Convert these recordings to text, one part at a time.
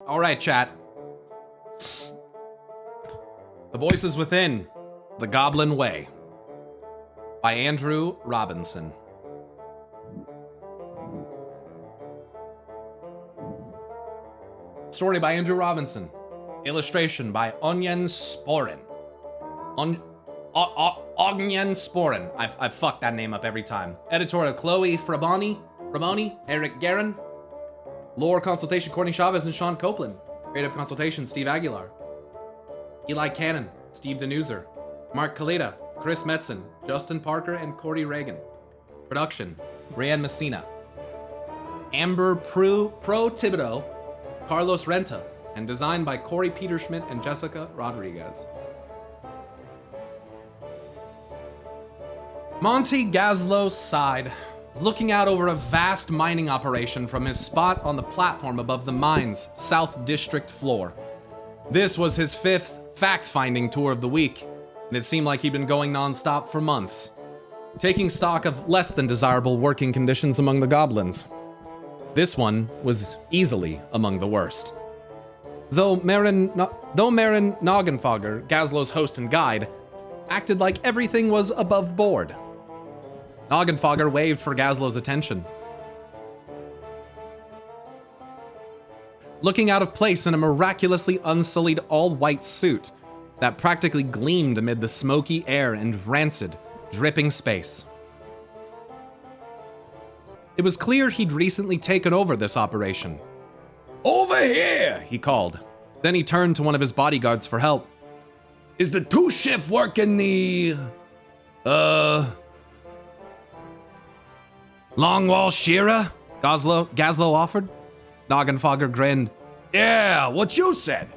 All right, chat. The Voices Within, The Goblin Way, by Andrew Robinson. Story by Andrew Robinson. Illustration by Onion Sporin. Onion Sporin. I fucked that name up every time. Editorial Chloe Fraboni, Eric Guerin. Lore consultation Courtney Chavez and Sean Copeland. Creative consultation Steve Aguilar. Eli Cannon, Steve Denuser. Mark Kalita, Chris Metzen, Justin Parker, and Corey Reagan. Production, Brianne Messina. Amber Pro Thibodeau, Carlos Renta, and designed by Corey Peterschmidt and Jessica Rodriguez. Monty Gaslow sighed, looking out over a vast mining operation from his spot on the platform above the mine's South District floor. This was his 5th fact-finding tour of the week, and it seemed like he'd been going non-stop for months, taking stock of less than desirable working conditions among the goblins. This one was easily among the worst. Though Marin Noggenfogger, Gaslow's host and guide, acted like everything was above board. Noggenfogger waved for Gaslow's attention. Looking out of place in a miraculously unsullied all-white suit that practically gleamed amid the smoky air and rancid, dripping space. It was clear he'd recently taken over this operation. "Over here!" he called. Then he turned to one of his bodyguards for help. "Is the 2-shift working the... Longwall Shearer?" Gaslow offered. Noggenfogger grinned. "Yeah, what you said.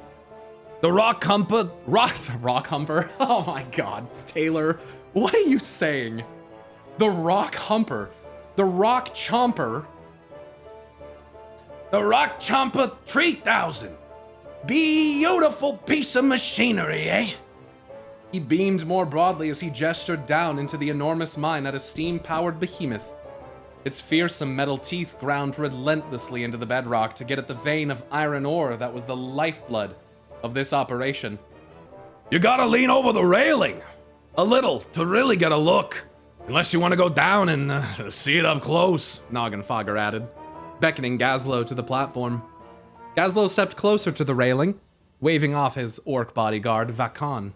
The Rock Humper... Rock Humper? Oh my god, Taylor. What are you saying? The Rock Humper. The Rock Chomper. The Rock Chomper 3000. Beautiful piece of machinery, eh?" He beamed more broadly as he gestured down into the enormous mine at a steam-powered behemoth. Its fearsome metal teeth ground relentlessly into the bedrock to get at the vein of iron ore that was the lifeblood of this operation. "You gotta lean over the railing a little to really get a look, unless you want to go down and see it up close," Noggenfogger added, beckoning Gaslow to the platform. Gaslow stepped closer to the railing, waving off his orc bodyguard, Vakon.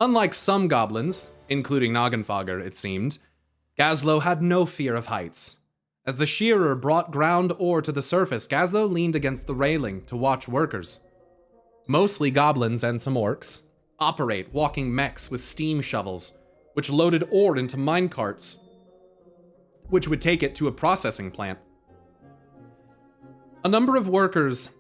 Unlike some goblins, including Noggenfogger, it seemed, Gaslow had no fear of heights. As the shearer brought ground ore to the surface, Gaslow leaned against the railing to watch workers, mostly goblins and some orcs, operate walking mechs with steam shovels, which loaded ore into mine carts, which would take it to a processing plant. A number of workers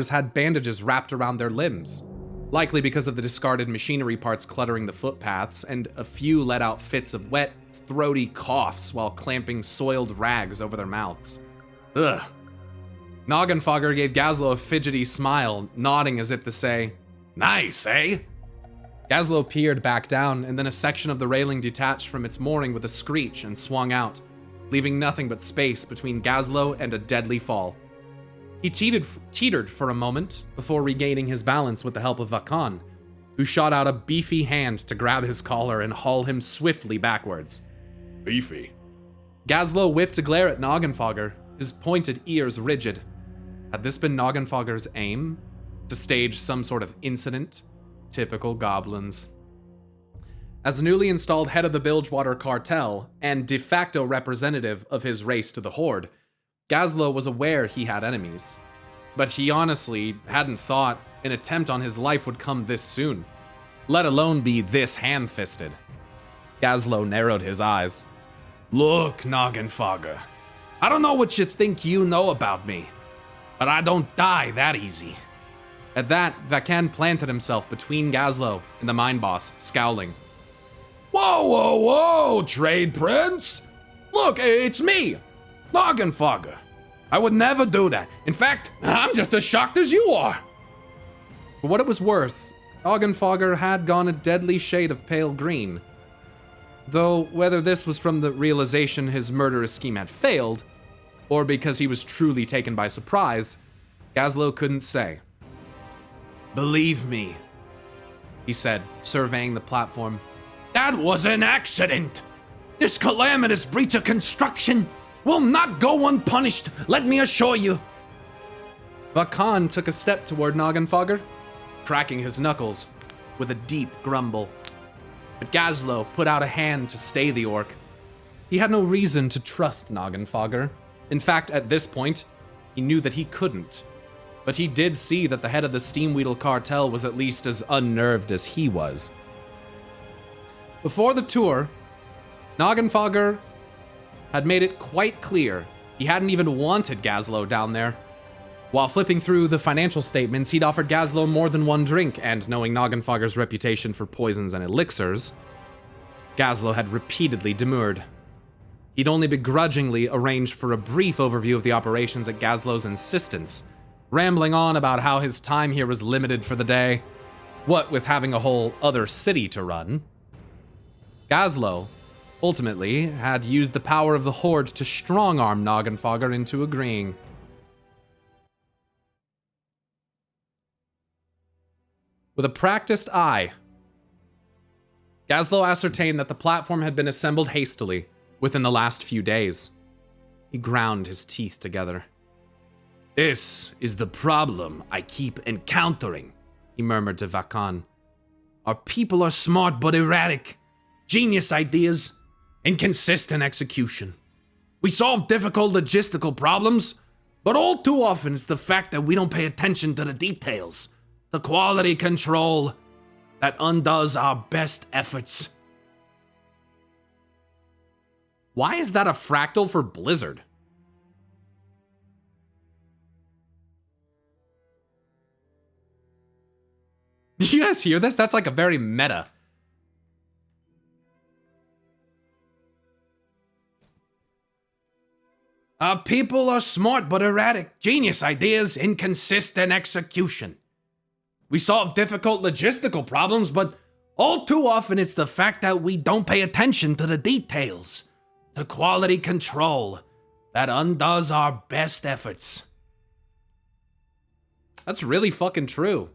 had bandages wrapped around their limbs, likely because of the discarded machinery parts cluttering the footpaths, and a few let out fits of wet, throaty coughs while clamping soiled rags over their mouths. Ugh. Noggenfogger gave Gaslow a fidgety smile, nodding as if to say, "Nice, eh?" Gaslow peered back down, and then a section of the railing detached from its mooring with a screech and swung out, leaving nothing but space between Gaslow and a deadly fall. He teetered for a moment before regaining his balance with the help of Vakon, who shot out a beefy hand to grab his collar and haul him swiftly backwards. "Beefy?" Gaslow whipped a glare at Noggenfogger, his pointed ears rigid. Had this been Noggenfogger's aim? To stage some sort of incident? Typical goblins. As newly installed head of the Bilgewater cartel, and de facto representative of his race to the Horde, Gaslow was aware he had enemies. But he honestly hadn't thought an attempt on his life would come this soon, let alone be this ham-fisted. Gaslow narrowed his eyes. "Look, Noggenfogger, I don't know what you think you know about me, but I don't die that easy." At that, Vakan planted himself between Gaslow and the mine boss, scowling. Whoa, Trade Prince! Look, it's me, Noggenfogger. I would never do that. In fact, I'm just as shocked as you are." For what it was worth, Noggenfogger had gone a deadly shade of pale green. Though whether this was from the realization his murderous scheme had failed, or because he was truly taken by surprise, Gazlo couldn't say. "Believe me," he said, surveying the platform. "That was an accident. This calamitous breach of construction will not go unpunished, let me assure you." Vakan took a step toward Noggenfogger, cracking his knuckles with a deep grumble. But Gazlo put out a hand to stay the orc. He had no reason to trust Noggenfogger. In fact, at this point, he knew that he couldn't. But he did see that the head of the Steamweedle cartel was at least as unnerved as he was. Before the tour, Noggenfogger had made it quite clear he hadn't even wanted Gazlo down there. While flipping through the financial statements, he'd offered Gazlo more than one drink, and knowing Noggenfogger's reputation for poisons and elixirs, Gazlo had repeatedly demurred. He'd only begrudgingly arranged for a brief overview of the operations at Gazlo's insistence, rambling on about how his time here was limited for the day, what with having a whole other city to run. Gazlo, ultimately, had used the power of the Horde to strong-arm Noggenfogger into agreeing. With a practiced eye, Gazlo ascertained that the platform had been assembled hastily within the last few days. He ground his teeth together. "This is the problem I keep encountering," he murmured to Vakan. "Our people are smart but erratic. Genius ideas, inconsistent execution. We solve difficult logistical problems, but all too often it's the fact that we don't pay attention to the details. The quality control that undoes our best efforts." Why is that a fractal for Blizzard? Do you guys hear this? That's like a very meta. "Our people are smart but erratic. Genius ideas, inconsistent execution. We solve difficult logistical problems, but all too often it's the fact that we don't pay attention to the details. The quality control that undoes our best efforts." That's really fucking true.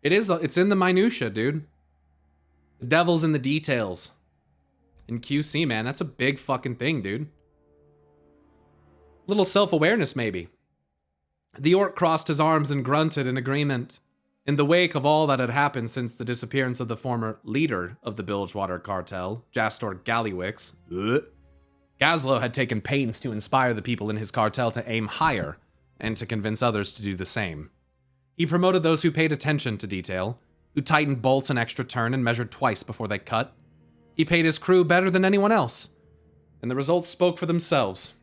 It's in the minutia, dude. The devil's in the details. In QC, man, that's a big fucking thing, dude. Little self-awareness, maybe. The orc crossed his arms and grunted in agreement. In the wake of all that had happened since the disappearance of the former leader of the Bilgewater cartel, Jastor Gallywix, Gazlo had taken pains to inspire the people in his cartel to aim higher and to convince others to do the same. He promoted those who paid attention to detail, who tightened bolts an extra turn and measured twice before they cut. He paid his crew better than anyone else, and the results spoke for themselves.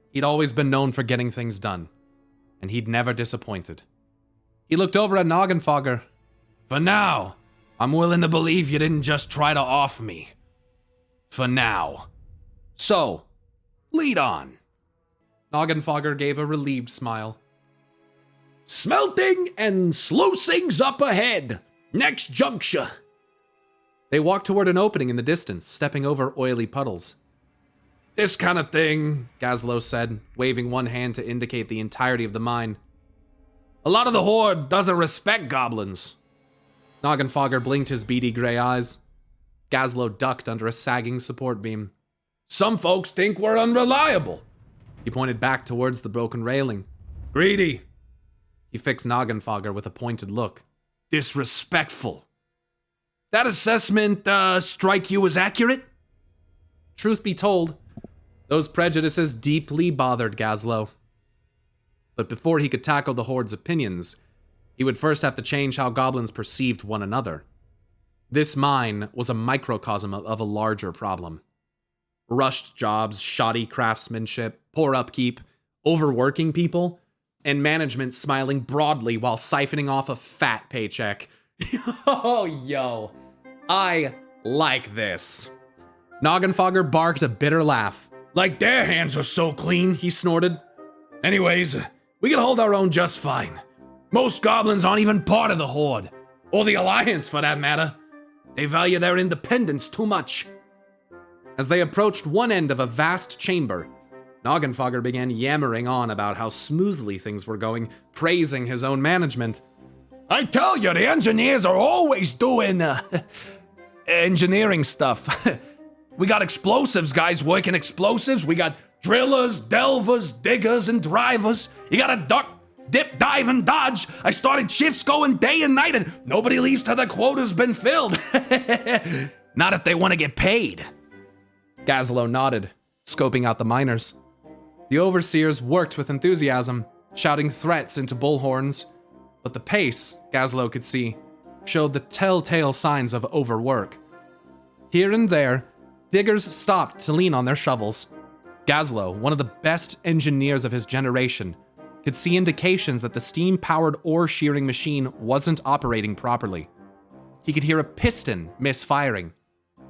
He'd always been known for getting things done, and he'd never disappointed. He looked over at Noggenfogger. "For now, I'm willing to believe you didn't just try to off me. For now. So, lead on." Noggenfogger gave a relieved smile. "Smelting and sluicing's up ahead. Next juncture." They walked toward an opening in the distance, stepping over oily puddles. "This kind of thing," Gazlo said, waving one hand to indicate the entirety of the mine. "A lot of the Horde doesn't respect goblins." Noggenfogger blinked his beady gray eyes. Gazlo ducked under a sagging support beam. "Some folks think we're unreliable." He pointed back towards the broken railing. "Greedy." He fixed Noggenfogger with a pointed look. "Disrespectful. That assessment strike you as accurate?" Truth be told, those prejudices deeply bothered Gazlo. But before he could tackle the Horde's opinions, he would first have to change how goblins perceived one another. This mine was a microcosm of a larger problem. Rushed jobs, shoddy craftsmanship, poor upkeep, overworking people, and management smiling broadly while siphoning off a fat paycheck. Oh, yo. I like this. Noggenfogger barked a bitter laugh. "Like their hands are so clean," he snorted. "Anyways, we can hold our own just fine. Most goblins aren't even part of the Horde, or the Alliance for that matter. They value their independence too much." As they approached one end of a vast chamber, Noggenfogger began yammering on about how smoothly things were going, praising his own management. I tell you, the engineers are always doing, engineering stuff. We got explosives guys working explosives. We got drillers, delvers, diggers, and drivers. You gotta duck, dip, dive, and dodge. I started shifts going day and night, and nobody leaves till their quota's been filled. Not if they want to get paid. Gazlo nodded, scoping out the miners. The overseers worked with enthusiasm, shouting threats into bullhorns, but the pace, Gazlo could see, showed the telltale signs of overwork. Here and there, diggers stopped to lean on their shovels. Gazlo, one of the best engineers of his generation, could see indications that the steam-powered ore shearing machine wasn't operating properly. He could hear a piston misfiring.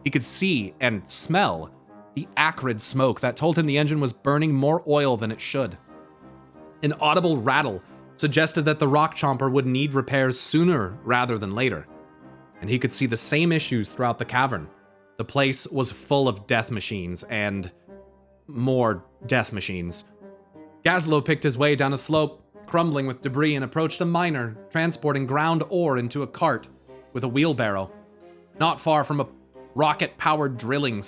He could see and smell the acrid smoke that told him the engine was burning more oil than it should. An audible rattle suggested that the rock chomper would need repairs sooner rather than later, and he could see the same issues throughout the cavern. The place was full of death machines and more death machines. Gazlo picked his way down a slope, crumbling with debris, and approached a miner transporting ground ore into a cart with a wheelbarrow. Not far from a rocket-powered drill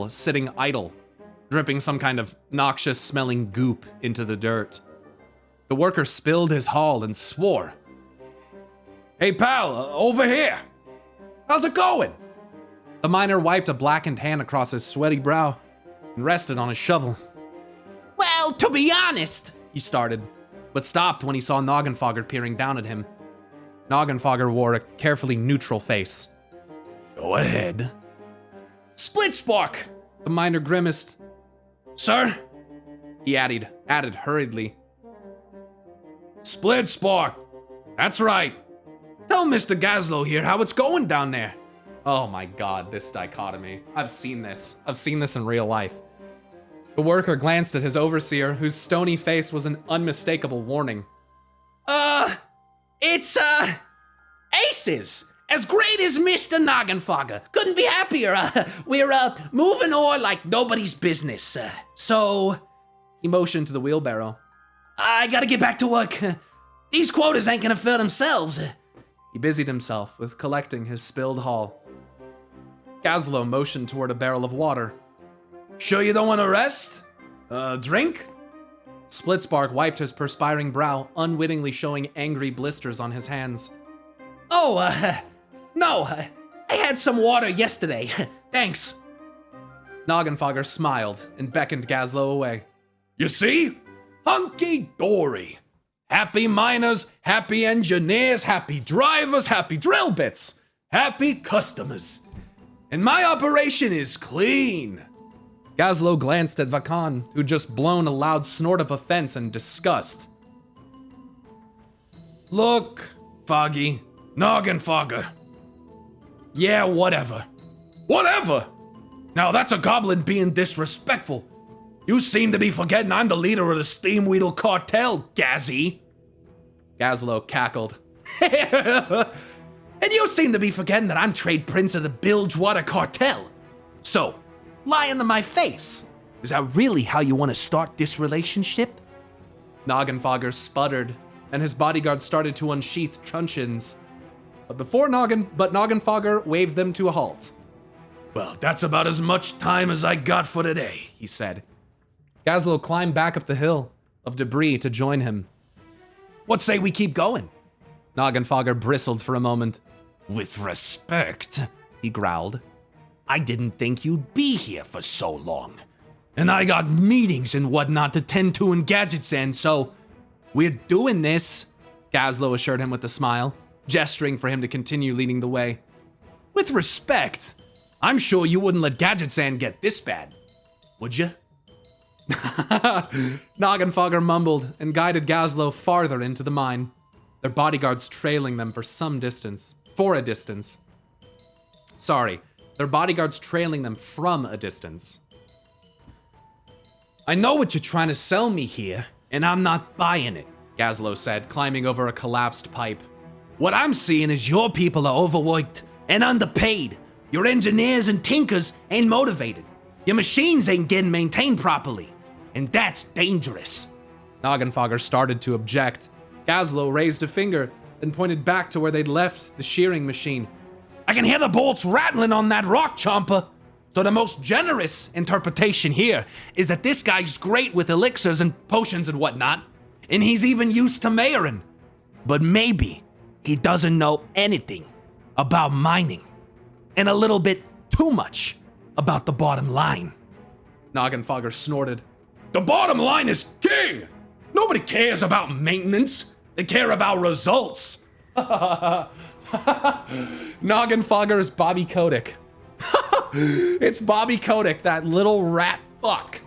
sitting idle, dripping some kind of noxious-smelling goop into the dirt. The worker spilled his haul and swore. Hey pal, over here. How's it going? The miner wiped a blackened hand across his sweaty brow and rested on his shovel. Well, to be honest, He started, but stopped when he saw Noggenfogger peering down at him. Noggenfogger wore a carefully neutral face. Go ahead. Split Spark! The miner grimaced. Sir? He added hurriedly. Split Spark. That's right. Tell Mr. Gazlo here how it's going down there. Oh my god, this dichotomy. I've seen this in real life. The worker glanced at his overseer, whose stony face was an unmistakable warning. It's, aces! As great as Mr. Noggenfogger. Couldn't be happier. We're, moving on like nobody's business. So, He motioned to the wheelbarrow. I gotta get back to work. These quotas ain't gonna fill themselves. He busied himself with collecting his spilled haul. Gazlo motioned toward a barrel of water. Sure you don't want to rest? Drink? Splitspark wiped his perspiring brow, unwittingly showing angry blisters on his hands. Oh, no. I had some water yesterday. Thanks. Noggenfogger smiled and beckoned Gazlo away. You see? Hunky-dory. Happy miners, happy engineers, happy drivers, happy drill bits, happy customers. And my operation is clean. Gazlo glanced at Vakan, who'd just blown a loud snort of offense and disgust. Look, Foggy, Noggenfogger. Yeah, whatever. Whatever! Now that's a goblin being disrespectful. You seem to be forgetting I'm the leader of the Steamweedle cartel, Gazzy. Gazlo cackled. And you seem to be forgetting that I'm trade prince of the Bilgewater cartel. So, lie into my face. Is that really how you want to start this relationship? Noggenfogger sputtered, and his bodyguard started to unsheath truncheons. But Noggenfogger waved them to a halt. Well, that's about as much time as I got for today, he said. Gazlo climbed back up the hill of debris to join him. What say we keep going? Noggenfogger bristled for a moment. With respect, he growled. I didn't think you'd be here for so long. And I got meetings and whatnot to tend to in Gadget's, so we're doing this, Gazlo assured him with a smile, gesturing for him to continue leading the way. With respect, I'm sure you wouldn't let Gadget's get this bad, would you? Noggenfogger mumbled and guided Gazlo farther into the mine, their bodyguards trailing them for a distance. Their bodyguards trailing them from a distance. I know what you're trying to sell me here, and I'm not buying it, Gazlo said, climbing over a collapsed pipe. What I'm seeing is your people are overworked and underpaid. Your engineers and tinkers ain't motivated. Your machines ain't getting maintained properly. and that's dangerous. Noggenfogger started to object. Gazlo raised a finger and pointed back to where they'd left the shearing machine. I can hear the bolts rattling on that rock chomper. So the most generous interpretation here is that this guy's great with elixirs and potions and whatnot, and he's even used to mayoring. But maybe he doesn't know anything about mining, and a little bit too much about the bottom line. Noggenfogger snorted. The bottom line is king! Nobody cares about maintenance. They care about results. Noggenfogger is Bobby Kotick. It's Bobby Kotick, that little rat fuck.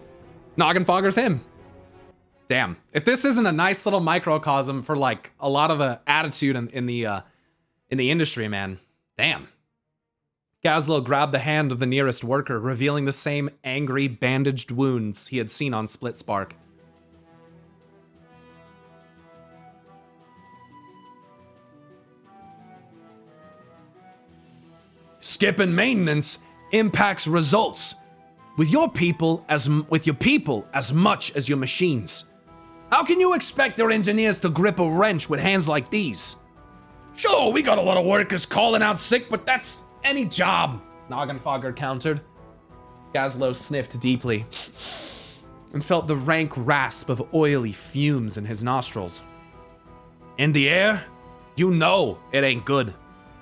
Noggenfogger's him. Damn. If this isn't a nice little microcosm for like a lot of the attitude in the industry, man. Damn. Gazlo grabbed the hand of the nearest worker, revealing the same angry, bandaged wounds he had seen on Split Spark. Skipping maintenance impacts results with your people as much as your machines. How can you expect their engineers to grip a wrench with hands like these? Sure, we got a lot of workers calling out sick, but that's any job, Noggenfogger countered. Gazlo sniffed deeply and felt the rank rasp of oily fumes in his nostrils. In the air, you know it ain't good.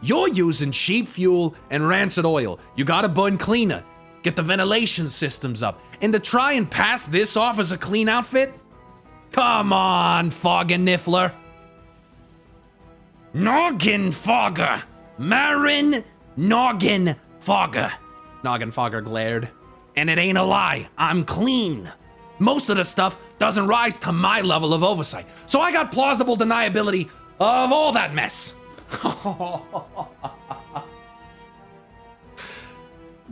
You're using cheap fuel and rancid oil. You gotta burn cleaner, get the ventilation systems up, and to try and pass this off as a clean outfit? Come on, Fogger Niffler. Noggenfogger. Marin Noggenfogger. Noggenfogger glared. And it ain't a lie, I'm clean. Most of the stuff doesn't rise to my level of oversight, so I got plausible deniability of all that mess.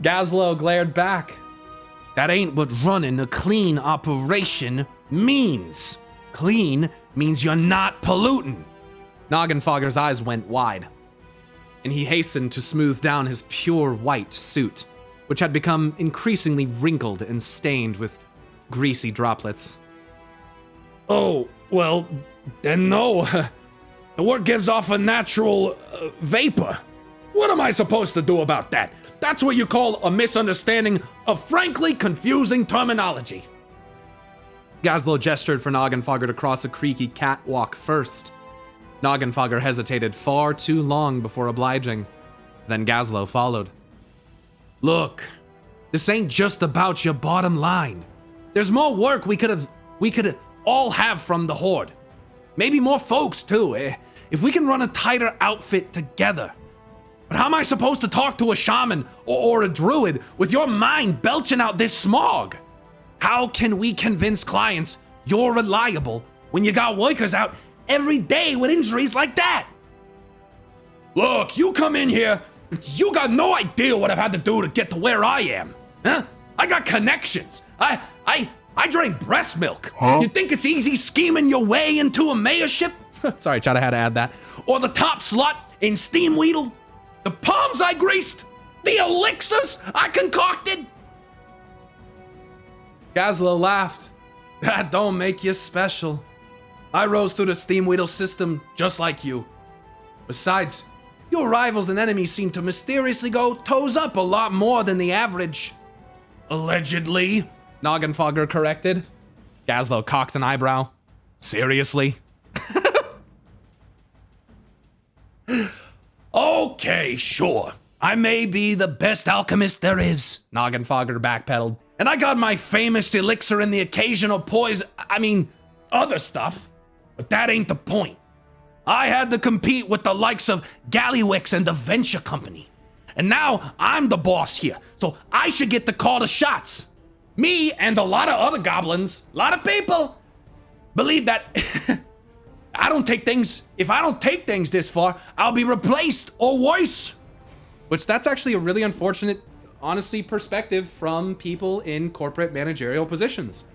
Gazlo glared back. That ain't what running a clean operation means. Clean means you're not polluting. Noggenfogger's eyes went wide, and he hastened to smooth down his pure white suit, which had become increasingly wrinkled and stained with greasy droplets. Oh, well, then no. The work gives off a natural vapor. What am I supposed to do about that? That's what you call a misunderstanding of frankly confusing terminology. Gazlo gestured for Noggenfogger to cross a creaky catwalk first. Noggenfogger hesitated far too long before obliging. Then Gazlo followed. Look, this ain't just about your bottom line. There's more work we could all have from the Horde. Maybe more folks too, if we can run a tighter outfit together. But how am I supposed to talk to a shaman or a druid with your mind belching out this smog? How can we convince clients you're reliable when you got workers out every day with injuries like that? Look, you come in here, you got no idea what I've had to do to get to where I am. Huh? I got connections. I drink breast milk. Huh? You think it's easy scheming your way into a mayorship? Sorry, Chad, I had to add that. Or the top slot in Steamweedle? The palms I greased? The elixirs I concocted? Gazlo laughed. That don't make you special. I rose through the Steamweedle system just like you. Besides, your rivals and enemies seem to mysteriously go toes up a lot more than the average. Allegedly, Noggenfogger corrected. Gazlo cocked an eyebrow. Seriously? Okay, sure. I may be the best alchemist there is, Noggenfogger backpedaled. And I got my famous elixir and the occasional other stuff. But that ain't the point. I had to compete with the likes of Gallywix and the Venture Company. And now I'm the boss here, so I should get to call the shots. Me and a lot of other goblins, a lot of people, believe that if I don't take things this far, I'll be replaced or worse. Which that's actually a really unfortunate, honestly, perspective from people in corporate managerial positions.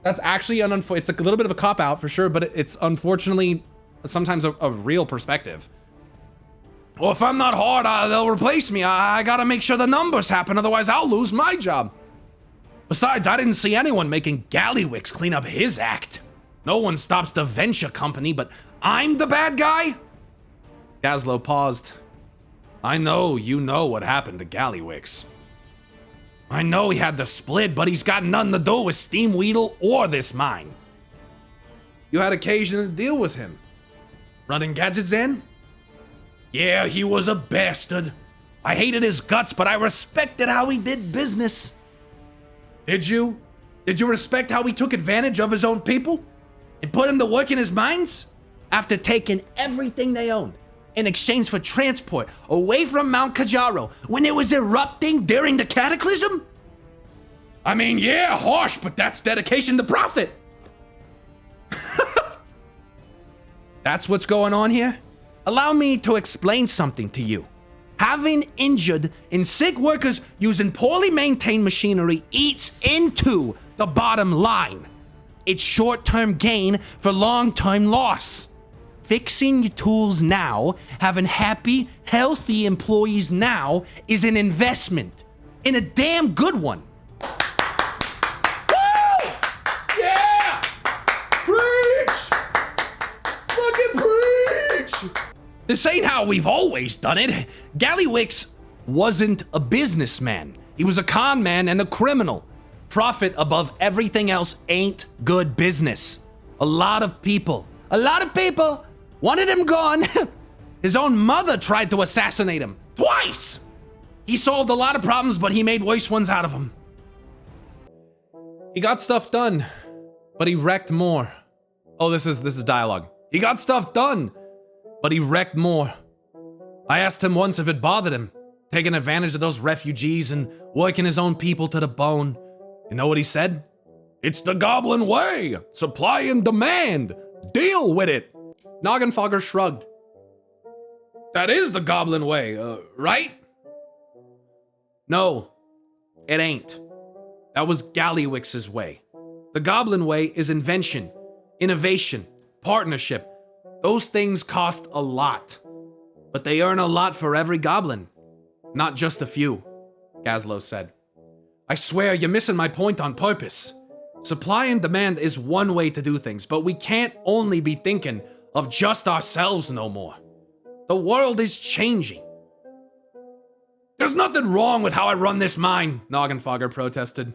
That's actually it's a little bit of a cop-out for sure, but it's unfortunately sometimes a real perspective. Well, if I'm not hard, they'll replace me. I gotta make sure the numbers happen, otherwise I'll lose my job. Besides, I didn't see anyone making Gallywix clean up his act. No one stops the venture company, but I'm the bad guy? Gazlo paused. I know you know what happened to Gallywix. I know he had the split, but he's got nothing to do with Steamweedle or this mine. You had occasion to deal with him. Running gadgets in? Yeah, he was a bastard. I hated his guts, but I respected how he did business. Did you? Did you respect how he took advantage of his own people? And put him to work in his mines? After taking everything they owned in exchange for transport away from Mount Kajaro when it was erupting during the cataclysm? I mean, yeah, harsh, but that's dedication to profit. That's what's going on here? Allow me to explain something to you. Having injured and sick workers using poorly maintained machinery eats into the bottom line. It's short-term gain for long-term loss. Fixing your tools now, having happy, healthy employees now is an investment, and a damn good one. Woo! Yeah! Preach! Fucking preach! This ain't how we've always done it. Gallywix Wasn't a businessman. He was a con man and a criminal. Profit above everything else ain't good business. A lot of people wanted him gone. His own mother tried to assassinate him twice. He solved a lot of problems, but he made worse ones out of them. He got stuff done, but he wrecked more. Oh, this is dialogue. He got stuff done, but he wrecked more. I asked him once if it bothered him, taking advantage of those refugees and working his own people to the bone. You know what he said? It's the Goblin way. Supply and demand. Deal with it. Noggenfogger shrugged. That is the Goblin way, right? No, it ain't. That was Gallywix's way. The Goblin way is invention, innovation, partnership. Those things cost a lot, but they earn a lot for every goblin. Not just a few, Gazlo said. I swear you're missing my point on purpose. Supply and demand is one way to do things, but we can't only be thinking of just ourselves no more. The world is changing. There's nothing wrong with how I run this mine, Noggenfogger protested.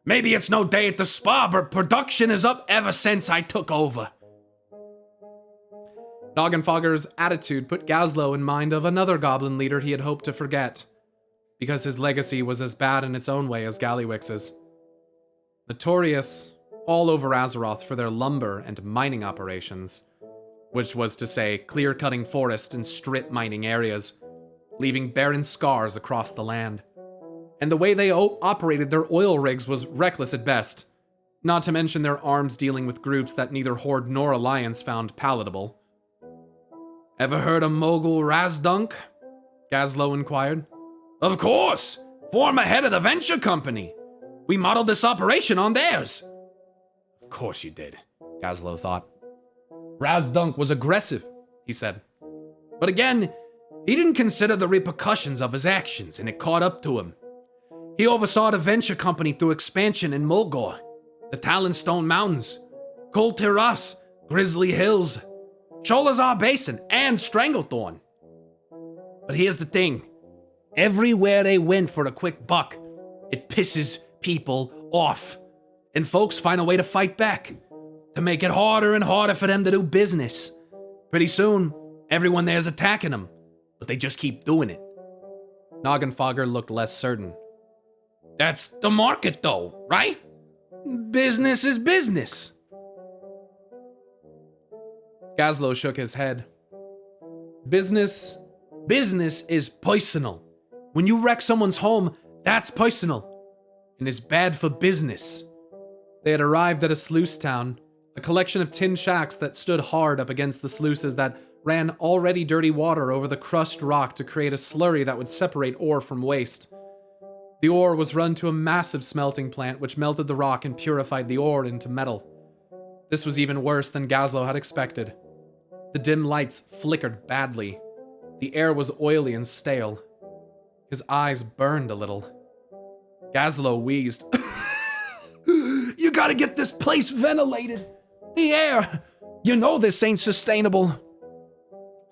Maybe it's no day at the spa, but production is up ever since I took over. Noggenfogger's attitude put Gazlo in mind of another goblin leader he had hoped to forget, because his legacy was as bad in its own way as Gallywix's. Notorious all over Azeroth for their lumber and mining operations, which was to say clear-cutting forest and strip mining areas, leaving barren scars across the land. And the way they operated their oil rigs was reckless at best, not to mention their arms dealing with groups that neither Horde nor Alliance found palatable. Ever heard of Mogul Razdunk? Gazlo inquired. Of course! Former head of the venture company. We modeled this operation on theirs. Of course you did, Gazlo thought. Razdunk was aggressive, he said. But again, he didn't consider the repercussions of his actions, and it caught up to him. He oversaw the venture company through expansion in Mulgore, the Talonstone Mountains, Kul Tiras, Grizzly Hills, Sholazar Basin, and Stranglethorn. But here's the thing. Everywhere they went for a quick buck, it pisses people off. And folks find a way to fight back, to make it harder and harder for them to do business. Pretty soon, everyone there's attacking them, but they just keep doing it. Noggenfogger looked less certain. That's the market though, right? Business is business. Gazlo shook his head. Business is personal. When you wreck someone's home, that's personal. And it's bad for business. They had arrived at a sluice town, a collection of tin shacks that stood hard up against the sluices that ran already dirty water over the crushed rock to create a slurry that would separate ore from waste. The ore was run to a massive smelting plant which melted the rock and purified the ore into metal. This was even worse than Gazlo had expected. The dim lights flickered badly. The air was oily and stale. His eyes burned a little. Gazlo wheezed. gotta get this place ventilated. The air. You know this ain't sustainable.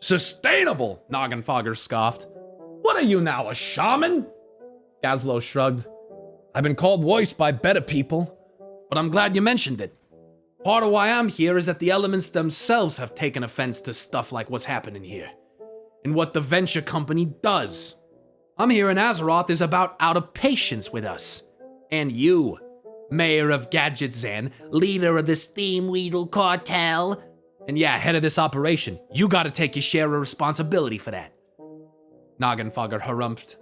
Sustainable? Noggenfogger scoffed. What are you now, a shaman? Gazlo shrugged. I've been called worse by better people, but I'm glad you mentioned it. Part of why I'm here is that the elements themselves have taken offense to stuff like what's happening here, and what the venture company does. I'm here in Azeroth is about out of patience with us. And you, Mayor of Gadgetzan, leader of the Steamweedle cartel, and yeah, head of this operation. You gotta take your share of responsibility for that. Noggenfogger harumphed.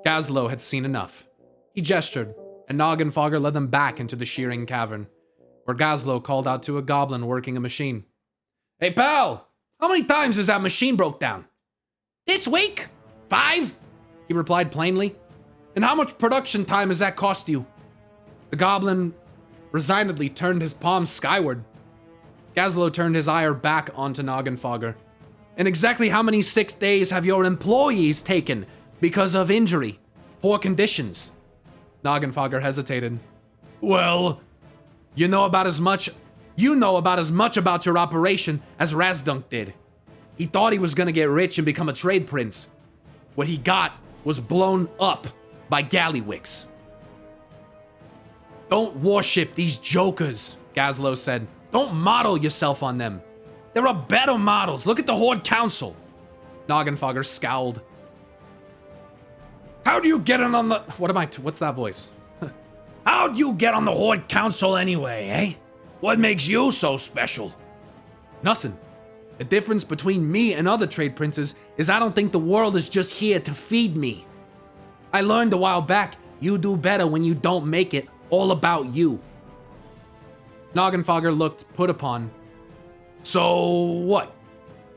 Gazlo had seen enough. He gestured, and Noggenfogger led them back into the shearing cavern, where Gazlo called out to a goblin working a machine. Hey pal, how many times has that machine broke down? This week? 5? He replied plainly. And how much production time has that cost you? The goblin resignedly turned his palms skyward. Gazlo turned his ire back onto Noggenfogger. And exactly how many 6 days have your employees taken because of injury, poor conditions? Noggenfogger hesitated. Well, you know about as much about your operation as Razdunk did. He thought he was gonna get rich and become a trade prince. What he got was blown up by Gallywicks. Don't worship these jokers, Gazlo said. Don't model yourself on them. There are better models. Look at the Horde Council. Noggenfogger scowled. How do you get in on the... What's that voice? How'd you get on the Horde Council anyway, eh? What makes you so special? Nothing. The difference between me and other trade princes is I don't think the world is just here to feed me. I learned a while back, you do better when you don't make it all about you. Noggenfogger looked put upon. So what?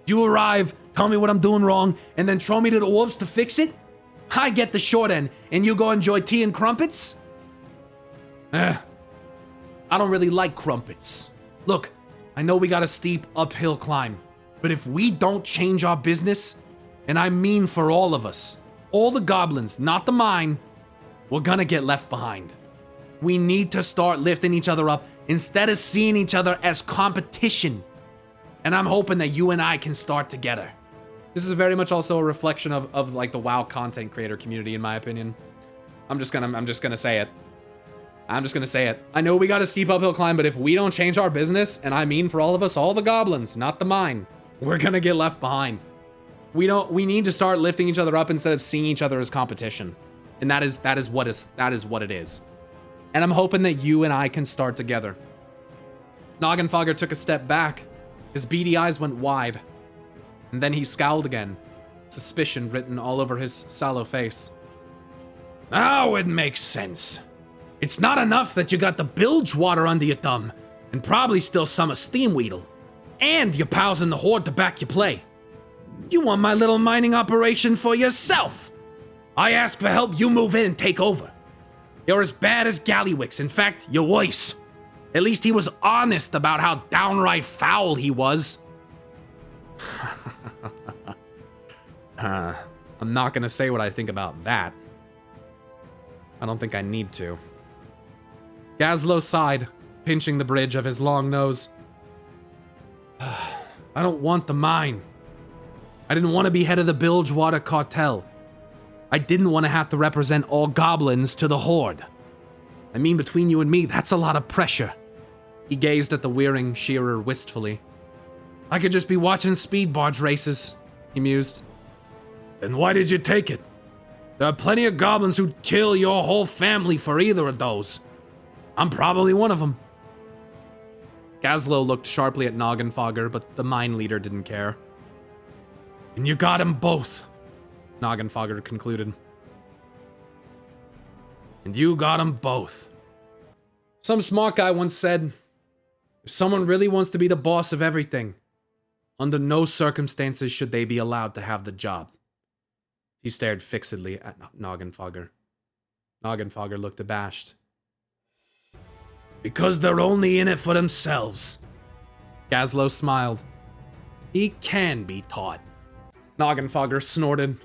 You arrive, tell me what I'm doing wrong, and then throw me to the wolves to fix it? I get the short end, and you go enjoy tea and crumpets? I don't really like crumpets. Look, I know we got a steep uphill climb, but if we don't change our business, and I mean for all of us, all the goblins, not the mine, we're gonna get left behind. We need to start lifting each other up instead of seeing each other as competition. And I'm hoping that you and I can start together. This is very much also a reflection of like the WoW content creator community, in my opinion. I'm just gonna say it. I'm just gonna say it. I know we got a steep uphill climb, but if we don't change our business, and I mean for all of us, all the goblins, not the mine, we're gonna get left behind. We need to start lifting each other up instead of seeing each other as competition. And that is what it is. And I'm hoping that you and I can start together. Noggenfogger took a step back. His beady eyes went wide. And then he scowled again, suspicion written all over his sallow face. Now it makes sense. It's not enough that you got the bilge water under your thumb, and probably still some of Steamweedle, and your pals in the Horde to back your play. You want my little mining operation for yourself. I ask for help, you move in and take over. You're as bad as Gallywicks, in fact, you're worse. At least he was honest about how downright foul he was. I'm not gonna say what I think about that. I don't think I need to. Gazlo sighed, pinching the bridge of his long nose. I don't want the mine. I didn't want to be head of the Bilgewater cartel. I didn't want to have to represent all goblins to the Horde. I mean, between you and me, that's a lot of pressure. He gazed at the wearing shearer wistfully. I could just be watching speed barge races, he mused. Then why did you take it? There are plenty of goblins who'd kill your whole family for either of those. I'm probably one of them. Gazlo looked sharply at Noggenfogger, but the mine leader didn't care. And you got them both, Noggenfogger concluded. And you got them both. Some smart guy once said, if someone really wants to be the boss of everything, under no circumstances should they be allowed to have the job. He stared fixedly at Noggenfogger. Noggenfogger looked abashed. Because they're only in it for themselves. Gazlo smiled. He can be taught. Noggenfogger snorted.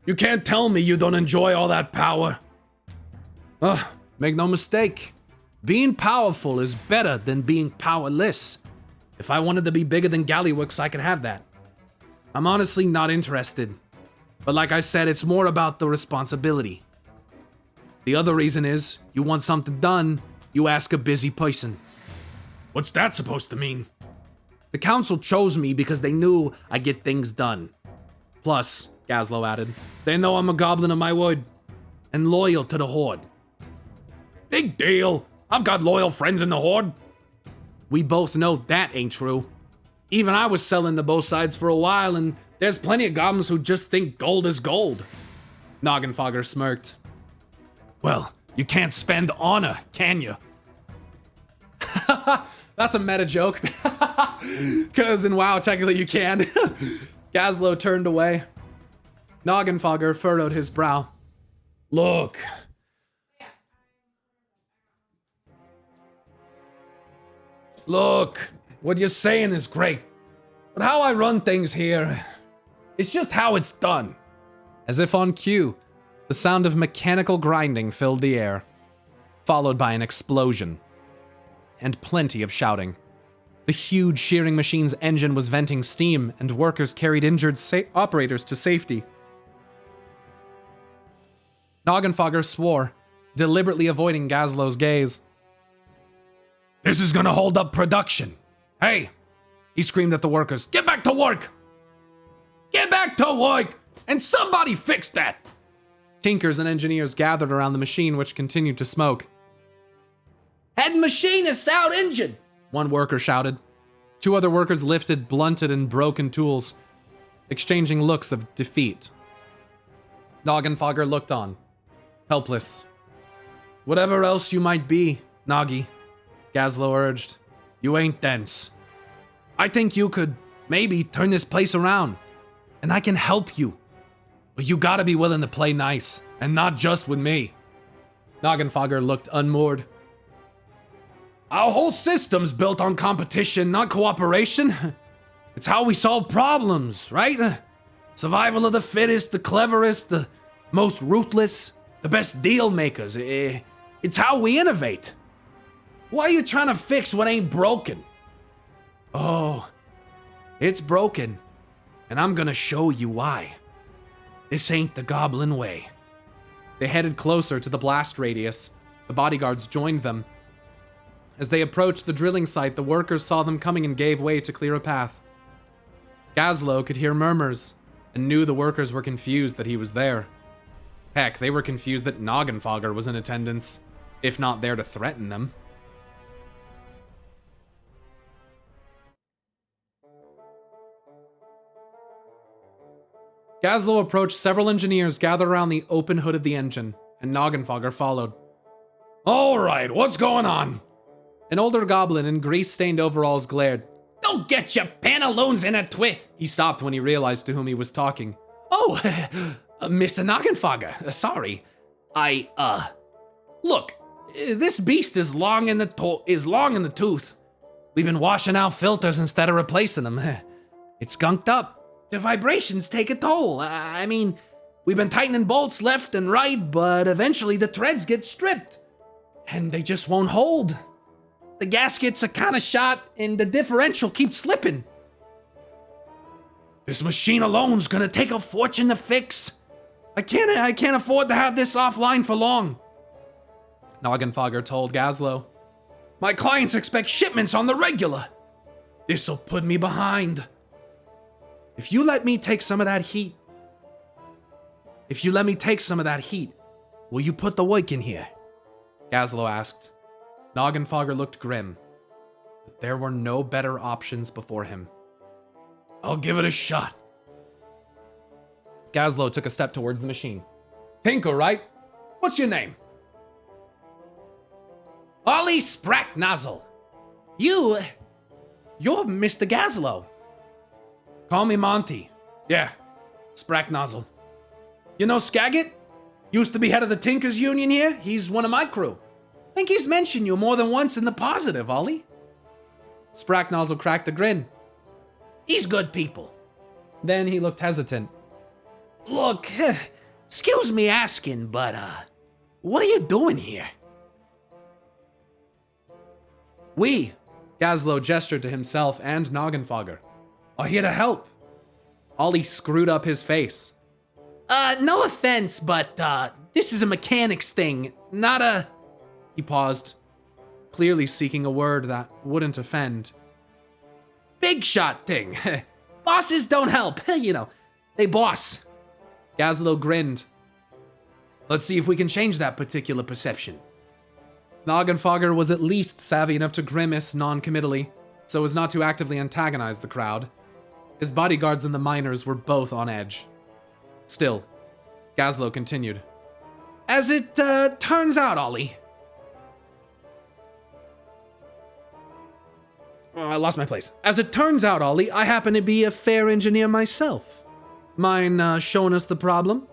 You can't tell me you don't enjoy all that power. Make no mistake, being powerful is better than being powerless. If I wanted to be bigger than Gallywix, I could have that. I'm honestly not interested. But like I said, it's more about the responsibility. The other reason is, you want something done, you ask a busy person. What's that supposed to mean? The council chose me because they knew I get things done. Plus, Gazlo added, they know I'm a goblin of my word, and loyal to the Horde. Big deal. I've got loyal friends in the Horde. We both know that ain't true. Even I was selling to both sides for a while, and there's plenty of goblins who just think gold is gold. Noggenfogger smirked. Well, you can't spend honor, can you? That's a meta joke. Because in WoW, technically you can. Gazlo turned away. Noggenfogger furrowed his brow. Look. Look, what you're saying is great. But how I run things here, it's just how it's done. As if on cue, the sound of mechanical grinding filled the air, followed by an explosion. And plenty of shouting. The huge shearing machine's engine was venting steam, and workers carried injured operators to safety. Noggenfogger swore, deliberately avoiding Gazlo's gaze. This is gonna hold up production. Hey, he screamed at the workers, get back to work! Get back to work! And somebody fix that! Tinkers and engineers gathered around the machine, which continued to smoke. Head machine is sound injured, one worker shouted. Two other workers lifted blunted and broken tools, exchanging looks of defeat. Noggenfogger looked on, helpless. Whatever else you might be, Noggy, Gazlo urged, you ain't dense. I think you could maybe turn this place around, and I can help you. But you gotta be willing to play nice, and not just with me. Noggenfogger looked unmoored. Our whole system's built on competition, not cooperation. It's how we solve problems, right? Survival of the fittest, the cleverest, the most ruthless, the best deal makers. It's how we innovate. Why are you trying to fix what ain't broken? Oh, it's broken, and I'm gonna show you why. This ain't the Goblin way. They headed closer to the blast radius. The bodyguards joined them. As they approached the drilling site, the workers saw them coming and gave way to clear a path. Gazlo could hear murmurs and knew the workers were confused that he was there. Heck, they were confused that Noggenfogger was in attendance, if not there to threaten them. Gazlo approached several engineers gathered around the open hood of the engine, and Noggenfogger followed. All right, what's going on? An older goblin in grease-stained overalls glared. Don't get your pantaloons in a twist. He stopped when he realized to whom he was talking. Oh, Mr. Noggenfogger, sorry. Look, this beast is long in the tooth. We've been washing out filters instead of replacing them. It's skunked up. The vibrations take a toll. I mean, we've been tightening bolts left and right, but eventually the threads get stripped. And they just won't hold. The gaskets are kind of shot, and the differential keeps slipping. This machine alone's gonna take a fortune to fix. I can't afford to have this offline for long. Noggenfogger told Gazlo. My clients expect shipments on the regular. This'll put me behind. If you let me take some of that heat, will you put the work in here? Gazlo asked. Noggenfogger looked grim, but there were no better options before him. I'll give it a shot. Gazlo took a step towards the machine. Tinker, right? What's your name? Ollie Spracknozzle. You're Mr. Gazlo. Call me Monty. Yeah, Spracknozzle. You know Skagit? Used to be head of the Tinkers Union here. He's one of my crew. Think he's mentioned you more than once in the positive, Ollie. Spracknozzle cracked a grin. He's good people. Then he looked hesitant. Look, excuse me asking, but, what are you doing here? We, Gazlo gestured to himself and Noggenfogger, are here to help. Ollie screwed up his face. No offense, but, this is a mechanics thing, not a... He paused, clearly seeking a word that wouldn't offend. Big shot thing. Bosses don't help, they boss. Gazlo grinned. Let's see if we can change that particular perception. Noggenfogger was at least savvy enough to grimace non-committally, so as not to actively antagonize the crowd. His bodyguards and the miners were both on edge. Still, Gazlo continued. As it turns out, Ollie. Oh, I lost my place. As it turns out, Ollie, I happen to be a fair engineer myself. Mind showing us the problem?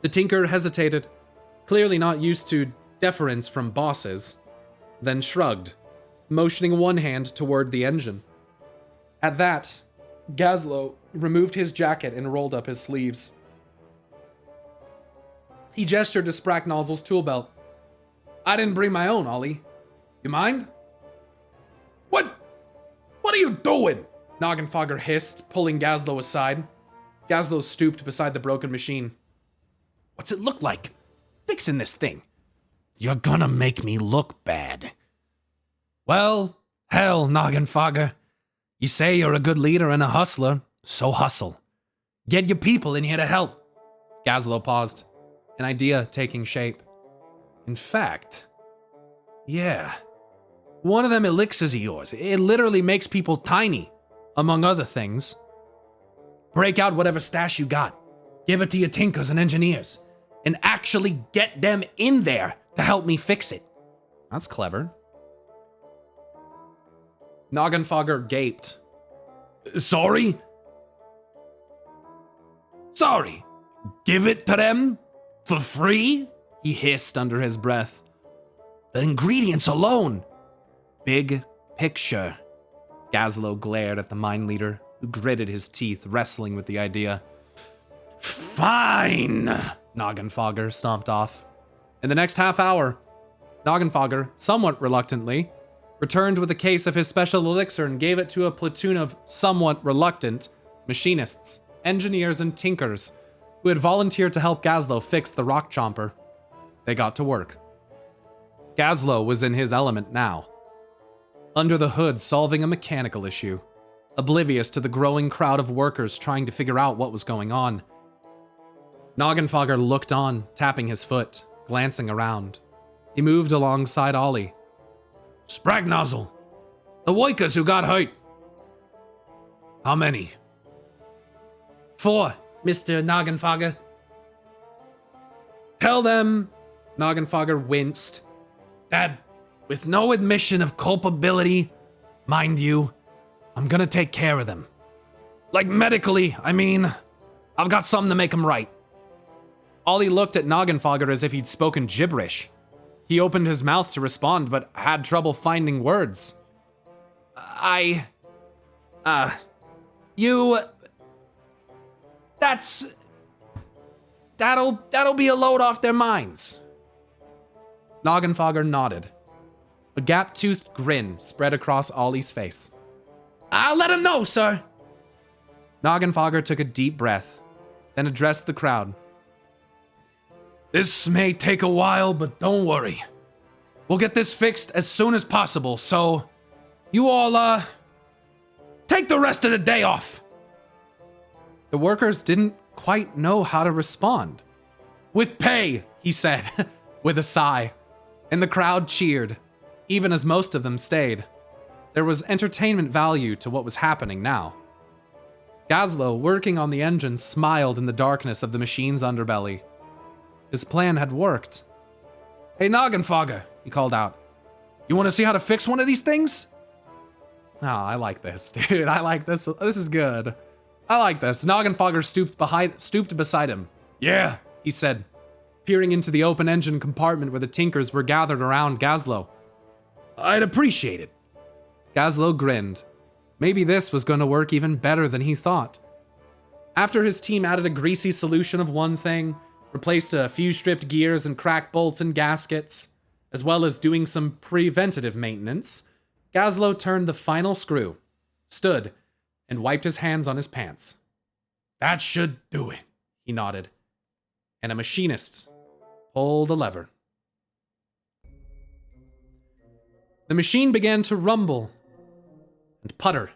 The tinker hesitated, clearly not used to deference from bosses, then shrugged, motioning one hand toward the engine. At that, Gazlo removed his jacket and rolled up his sleeves. He gestured to Spracknozzle's tool belt. I didn't bring my own, Ollie. You mind? What are you doing? Noggenfogger hissed, pulling Gazlo aside. Gazlo stooped beside the broken machine. What's it look like? Fixing this thing. You're gonna make me look bad. Well, hell, Noggenfogger. You say you're a good leader and a hustler, so hustle. Get your people in here to help. Gazlo paused, an idea taking shape. In fact, yeah. One of them elixirs of yours, it literally makes people tiny, among other things. Break out whatever stash you got, give it to your tinkers and engineers, and actually get them in there to help me fix it. That's clever. Noggenfogger gaped. Sorry? Give it to them? For free? He hissed under his breath. The ingredients alone. Big picture. Gazlo glared at the mine leader, who gritted his teeth, wrestling with the idea. Fine, Noggenfogger stomped off. In the next half hour, Noggenfogger, somewhat reluctantly, returned with a case of his special elixir and gave it to a platoon of somewhat reluctant machinists, engineers, and tinkers who had volunteered to help Gazlo fix the rock chomper. They got to work. Gazlo was in his element now, under the hood solving a mechanical issue, oblivious to the growing crowd of workers trying to figure out what was going on. Noggenfogger looked on, tapping his foot, glancing around. He moved alongside Ollie. Spracknozzle, the workers who got hurt. How many? 4, Mr. Noggenfogger. Tell them, Noggenfogger winced, that with no admission of culpability, mind you, I'm gonna take care of them. Like medically, I mean, I've got something to make them right. Ollie looked at Noggenfogger as if he'd spoken gibberish. He opened his mouth to respond, but had trouble finding words. That'll be a load off their minds. Noggenfogger nodded. A gap-toothed grin spread across Ollie's face. I'll let him know, sir. Noggenfogger took a deep breath, then addressed the crowd. This may take a while, but don't worry. We'll get this fixed as soon as possible, so you all, take the rest of the day off. The workers didn't quite know how to respond. With pay, he said, with a sigh, and the crowd cheered, even as most of them stayed. There was entertainment value to what was happening now. Gazlo, working on the engine, smiled in the darkness of the machine's underbelly. His plan had worked. Hey, Noggenfogger, he called out. You want to see how to fix one of these things? Oh, I like this, dude. I like this. This is good. I like this. Noggenfogger stooped beside him. Yeah, he said, peering into the open engine compartment where the tinkers were gathered around Gazlo. I'd appreciate it. Gazlo grinned. Maybe this was going to work even better than he thought. After his team added a greasy solution of one thing, replaced a few stripped gears and cracked bolts and gaskets, As well as doing some preventative maintenance, Gazlo turned the final screw, stood, and wiped his hands on his pants. That should do it, He nodded, and a machinist pulled a lever. The machine began to rumble and putter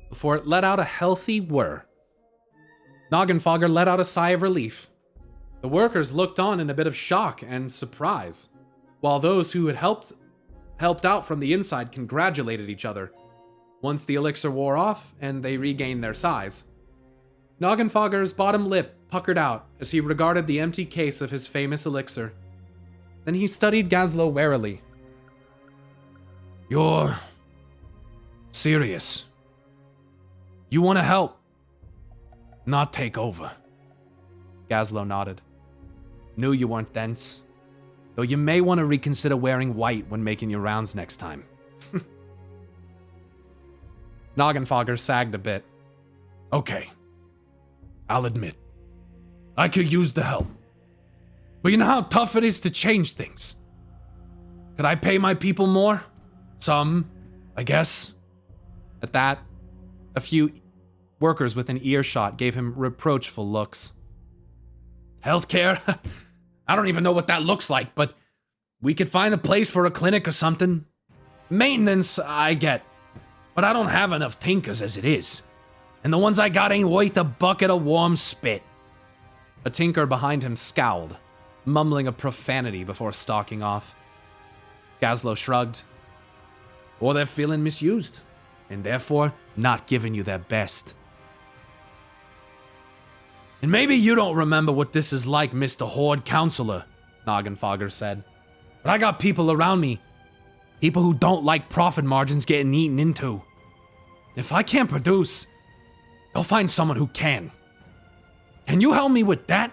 before it let out a healthy whir. Noggenfogger let out a sigh of relief. The workers looked on in a bit of shock and surprise, while those who had helped out from the inside congratulated each other. Once the elixir wore off and they regained their size, Noggenfogger's bottom lip puckered out as he regarded the empty case of his famous elixir. Then he studied Gazlo warily. You're serious. You want to help, not take over. Gazlo nodded. Knew you weren't dense, though you may want to reconsider wearing white when making your rounds next time. Noggenfogger sagged a bit. Okay, I'll admit, I could use the help. But you know how tough it is to change things. Could I pay my people more? Some, I guess. At that, a few workers within earshot gave him reproachful looks. Healthcare? I don't even know what that looks like, but we could find a place for a clinic or something. Maintenance, I get, but I don't have enough tinkers as it is. And the ones I got ain't worth a bucket of warm spit. A tinker behind him scowled, mumbling a profanity before stalking off. Gazlo shrugged. Or they're feeling misused, and therefore not giving you their best. And maybe you don't remember what this is like, Mr. Horde Counselor, Noggenfogger said. but I got people around me. People who don't like profit margins getting eaten into. If I can't produce, they'll find someone who can. Can you help me with that?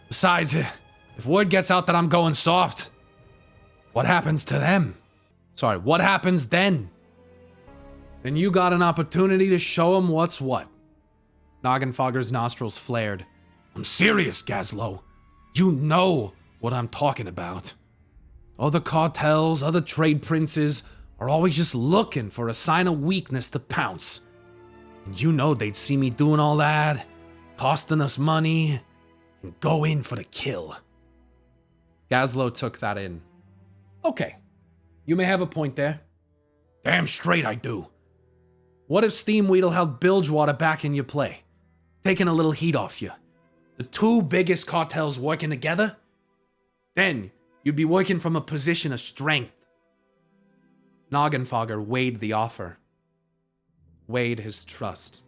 Besides, if word gets out that I'm going soft, what happens to them? Sorry, what happens then? Then you got an opportunity to show them what's what. Noggenfogger's nostrils flared. I'm serious, Gazlo. You know what I'm talking about. Other cartels, other trade princes are always just looking for a sign of weakness to pounce. And you know they'd see me doing all that, costing us money, and go in for the kill. Gazlo took that in. Okay, you may have a point there. Damn straight I do. What if Steamweedle held Bilgewater back in your play? Taking a little heat off you. The two biggest cartels working together? Then you'd be working from a position of strength. Noggenfogger weighed the offer. Weighed his trust.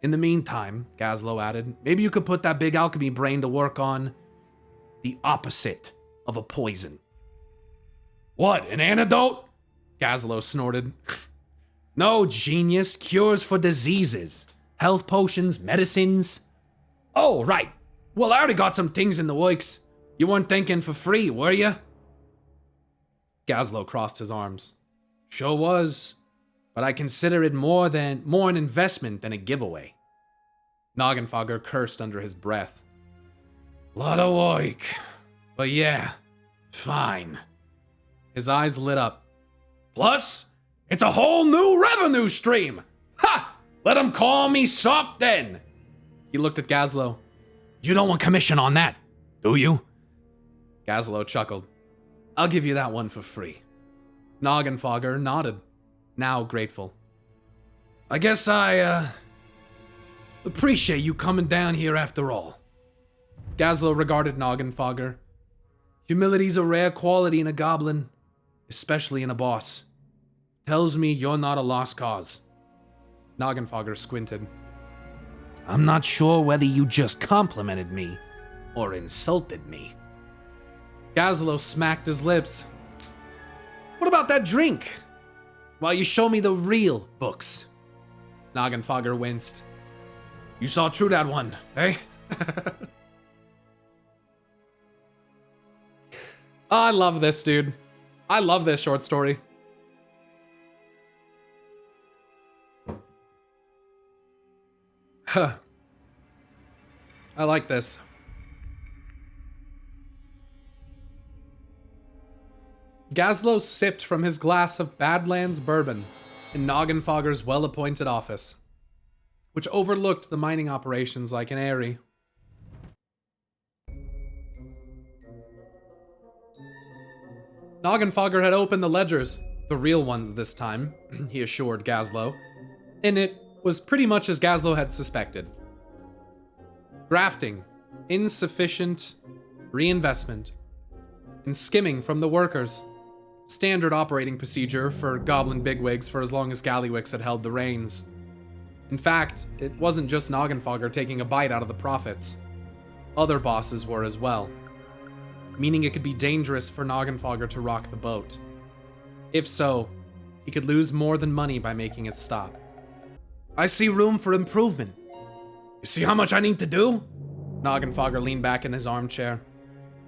In the meantime, Gazlo added, maybe you could put that big alchemy brain to work on the opposite of a poison. What, an antidote? Gazlo snorted. No, genius. Cures for diseases. Health potions, medicines. Oh, right. Well, I already got some things in the works. You weren't thinking for free, were you? Gazlo crossed his arms. Sure was. But I consider it more an investment than a giveaway. Noggenfogger cursed under his breath. Lot of work. But yeah, fine. His eyes lit up. Plus, it's a whole new revenue stream. Ha! Let 'em call me soft then. He looked at Gazlo. You don't want commission on that, do you? Gazlo chuckled. I'll give you that one for free. Noggenfogger nodded, now grateful. I guess I, appreciate you coming down here after all. Gazlo regarded Noggenfogger. Humility's a rare quality in a goblin, especially in a boss. Tells me you're not a lost cause. Noggenfogger squinted. I'm not sure whether you just complimented me or insulted me. Gazlo smacked his lips. What about that drink? While you show me the real books. Noggenfogger winced. You saw through that one, eh? I love this, dude. I love this short story. Huh. I like this. Gazlo sipped from his glass of Badlands bourbon in Noggenfogger's well-appointed office, which overlooked the mining operations like an eyrie. Noggenfogger had opened the ledgers, the real ones this time, he assured Gazlo, and it was pretty much as Gazlo had suspected. Grafting, insufficient reinvestment, and skimming from the workers. Standard operating procedure for Goblin bigwigs for as long as Gallywix had held the reins. In fact, it wasn't just Noggenfogger taking a bite out of the profits. Other bosses were as well, meaning it could be dangerous for Noggenfogger to rock the boat. If so, he could lose more than money by making it stop. I see room for improvement. You see how much I need to do? Noggenfogger leaned back in his armchair.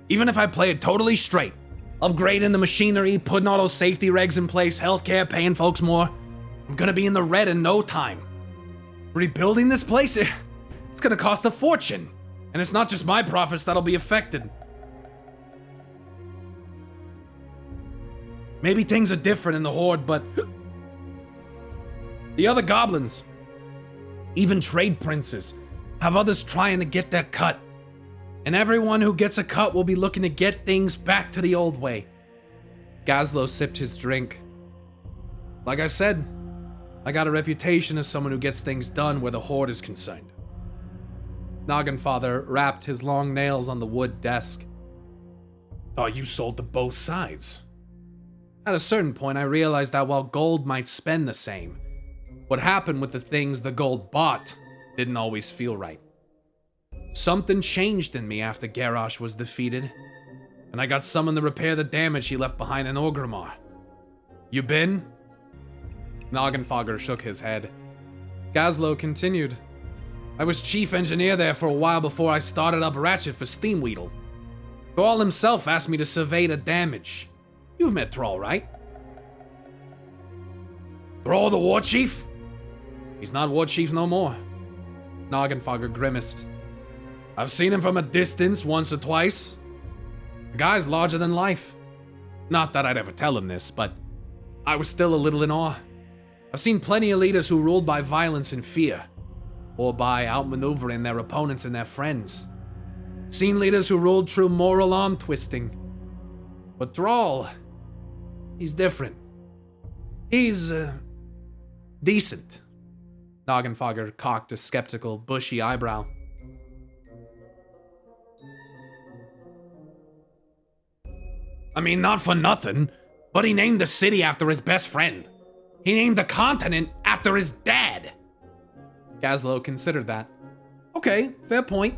Even if I play it totally straight, upgrading the machinery, putting all those safety regs in place, healthcare, paying folks more, I'm gonna be in the red in no time. Rebuilding this place, it's gonna cost a fortune. And it's not just my profits that'll be affected. Maybe things are different in the Horde, but the other goblins, even trade princes, have others trying to get their cut. And everyone who gets a cut will be looking to get things back to the old way. Gazlo sipped his drink. Like I said, I got a reputation as someone who gets things done where the Horde is concerned. Noggenfogger rapped his long nails on the wood desk. Thought you sold to both sides. At a certain point, I realized that while gold might spend the same, what happened with the things the gold bought didn't always feel right. Something changed in me after Garrosh was defeated, and I got summoned to repair the damage he left behind in Orgrimmar. You been? Noggenfogger shook his head. Gazlo continued. I was chief engineer there for a while before I started up Ratchet for Steamweedle. Thrall himself asked me to survey the damage. You've met Thrall, right? Thrall the war chief? He's not war chief no more. Noggenfogger grimaced. I've seen him from a distance once or twice. The guy's larger than life. Not that I'd ever tell him this, but I was still a little in awe. I've seen plenty of leaders who ruled by violence and fear, or by outmaneuvering their opponents and their friends. Seen leaders who ruled through moral arm twisting. But Thrall, he's different. He's, decent. Noggenfogger cocked a skeptical, bushy eyebrow. I mean, not for nothing, but he named the city after his best friend. He named the continent after his dad. Gazlo considered that. Okay, fair point.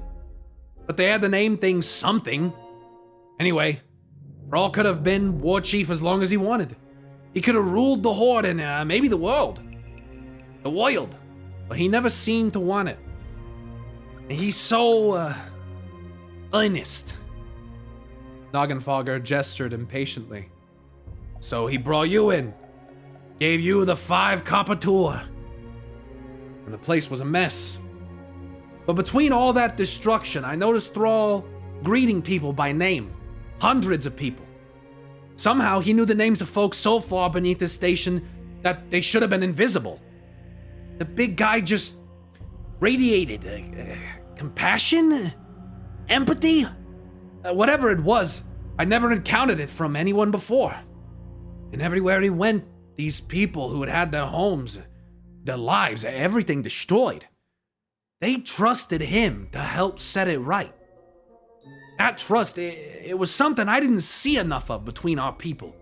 But they had to name things something. Anyway, Thrall could have been war chief as long as he wanted. He could have ruled the Horde and maybe the world. The world. But he never seemed to want it. And he's so, earnest. Noggenfogger gestured impatiently. So he brought you in. Gave you the 5 copper tour. And the place was a mess. But between all that destruction, I noticed Thrall greeting people by name. Hundreds of people. Somehow he knew the names of folks so far beneath his station that they should have been invisible. The big guy just radiated compassion? Empathy? Whatever it was, I never encountered it from anyone before. And everywhere he went, these people who had had their homes, their lives, everything destroyed, they trusted him to help set it right. That trust, it was something I didn't see enough of between our people.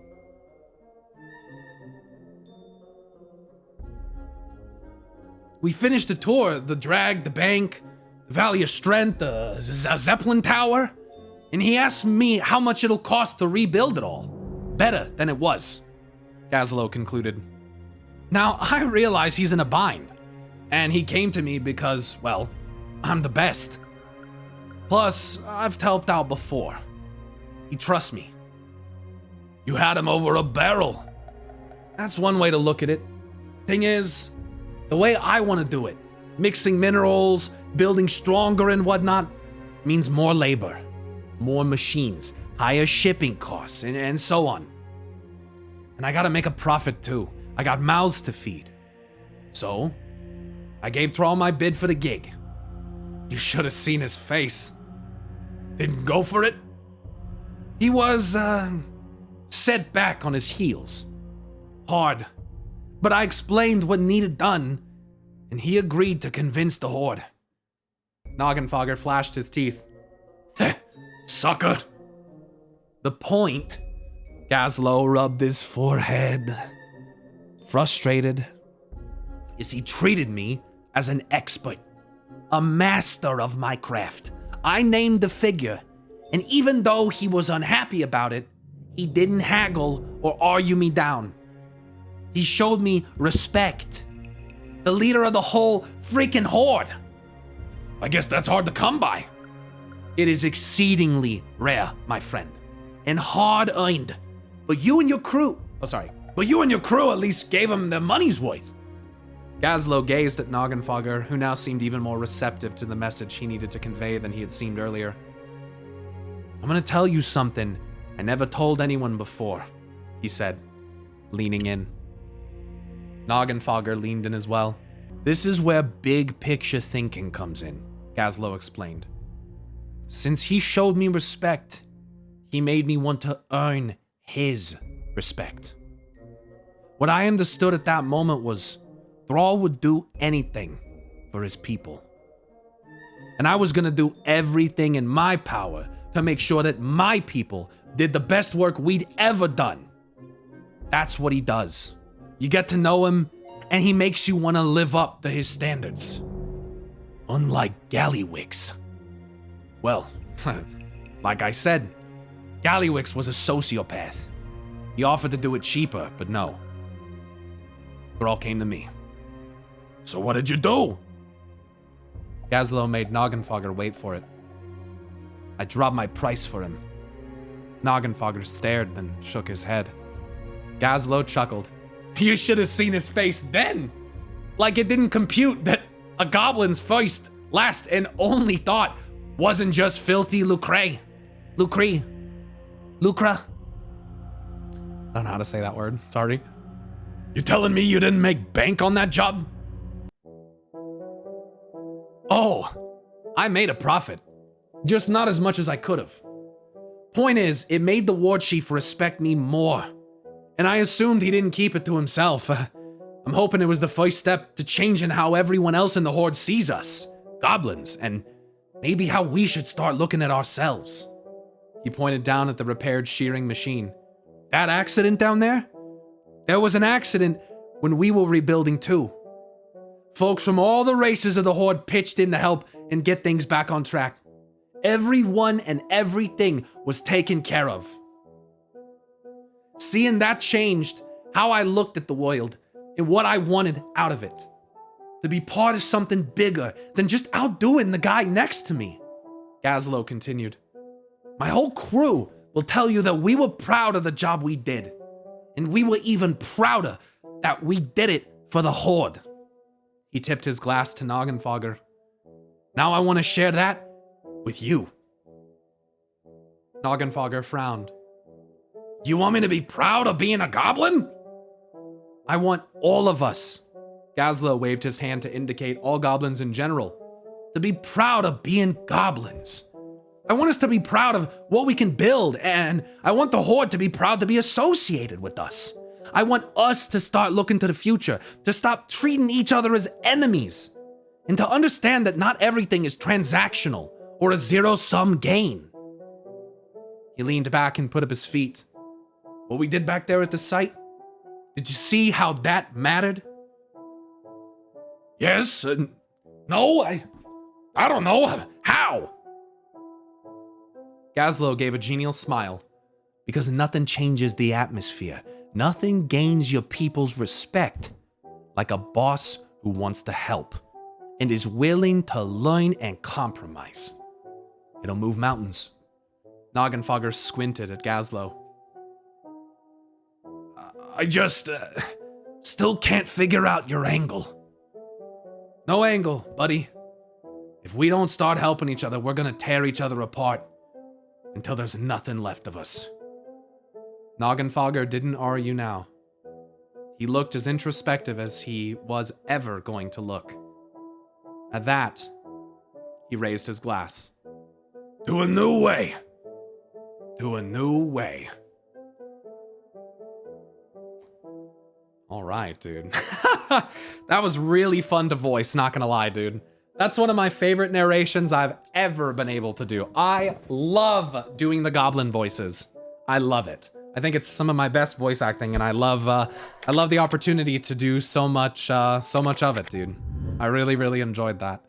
We finished the tour, the drag, the bank, the Valley of Strength, the Zeppelin Tower, and he asked me how much it'll cost to rebuild it all. Better than it was, Gazlo concluded. Now, I realize he's in a bind, and he came to me because, well, I'm the best. Plus, I've helped out before. He trusts me. You had him over a barrel. That's one way to look at it. Thing is, the way I want to do it, mixing minerals, building stronger and whatnot, means more labor, more machines, higher shipping costs, and so on. And I gotta make a profit too. I got mouths to feed. So, I gave Thrall my bid for the gig. You should have seen his face. Didn't go for it? He was, set back on his heels. Hard. But I explained what needed done, and he agreed to convince the Horde. Noggenfogger flashed his teeth. Sucker. The point, Gazlo rubbed his forehead. Frustrated, is he treated me as an expert, a master of my craft. I named the figure, and even though he was unhappy about it, he didn't haggle or argue me down. He showed me respect. The leader of the whole freaking Horde. I guess that's hard to come by. It is exceedingly rare, my friend, and hard-earned. But you and your crew, But you and your crew at least gave him their money's worth. Gazlo gazed at Noggenfogger, who now seemed even more receptive to the message he needed to convey than he had seemed earlier. I'm gonna tell you something I never told anyone before, he said, leaning in. Noggenfogger leaned in as well. This is where big picture thinking comes in, Gazlo explained. Since he showed me respect, he made me want to earn his respect. What I understood at that moment was Thrall would do anything for his people. And I was gonna do everything in my power to make sure that my people did the best work we'd ever done. That's what he does. You get to know him, and he makes you want to live up to his standards. Unlike Gallywix. Well, like I said, Gallywix was a sociopath. He offered to do it cheaper, but no. Thrall came to me. So what did you do? Gazlo made Noggenfogger wait for it. I dropped my price for him. Noggenfogger stared, then shook his head. Gazlo chuckled. You should have seen his face then! Like it didn't compute that a goblin's first, last, and only thought wasn't just filthy lucre. Lucre. I don't know how to say that word, sorry. You telling me you didn't make bank on that job? Oh, I made a profit. Just not as much as I could have. Point is, it made the war chief respect me more. And I assumed he didn't keep it to himself. I'm hoping it was the first step to changing how everyone else in the Horde sees us, goblins, and maybe how we should start looking at ourselves. He pointed down at the repaired shearing machine. That accident down there? There was an accident when we were rebuilding too. Folks from all the races of the Horde pitched in to help and get things back on track. Everyone and everything was taken care of. Seeing that changed how I looked at the world and what I wanted out of it. To be part of something bigger than just outdoing the guy next to me. Gazlo continued. My whole crew will tell you that we were proud of the job we did. And we were even prouder that we did it for the Horde. He tipped his glass to Noggenfogger. Now I want to share that with you. Noggenfogger frowned. You want me to be proud of being a goblin? I want all of us, Gazlo waved his hand to indicate all goblins in general, to be proud of being goblins. I want us to be proud of what we can build, and I want the Horde to be proud to be associated with us. I want us to start looking to the future, to stop treating each other as enemies, and to understand that not everything is transactional or a zero-sum gain. He leaned back and put up his feet. What we did back there at the site, did you see how that mattered? Yes. No, I don't know. How? Gazlo gave a genial smile. Because nothing changes the atmosphere. Nothing gains your people's respect like a boss who wants to help and is willing to learn and compromise. It'll move mountains. Noggenfogger squinted at Gazlo. I just still can't figure out your angle. No angle, buddy. If we don't start helping each other, we're gonna tear each other apart until there's nothing left of us. Noggenfogger didn't argue now. He looked as introspective as he was ever going to look. At that, he raised his glass. To a new way. To a new way. All right, dude. That was really fun to voice, not gonna lie, dude. That's one of my favorite narrations I've ever been able to do. I love doing the goblin voices. I love it. I think it's some of my best voice acting, and I love the opportunity to do so much of it, dude. I really, really enjoyed that.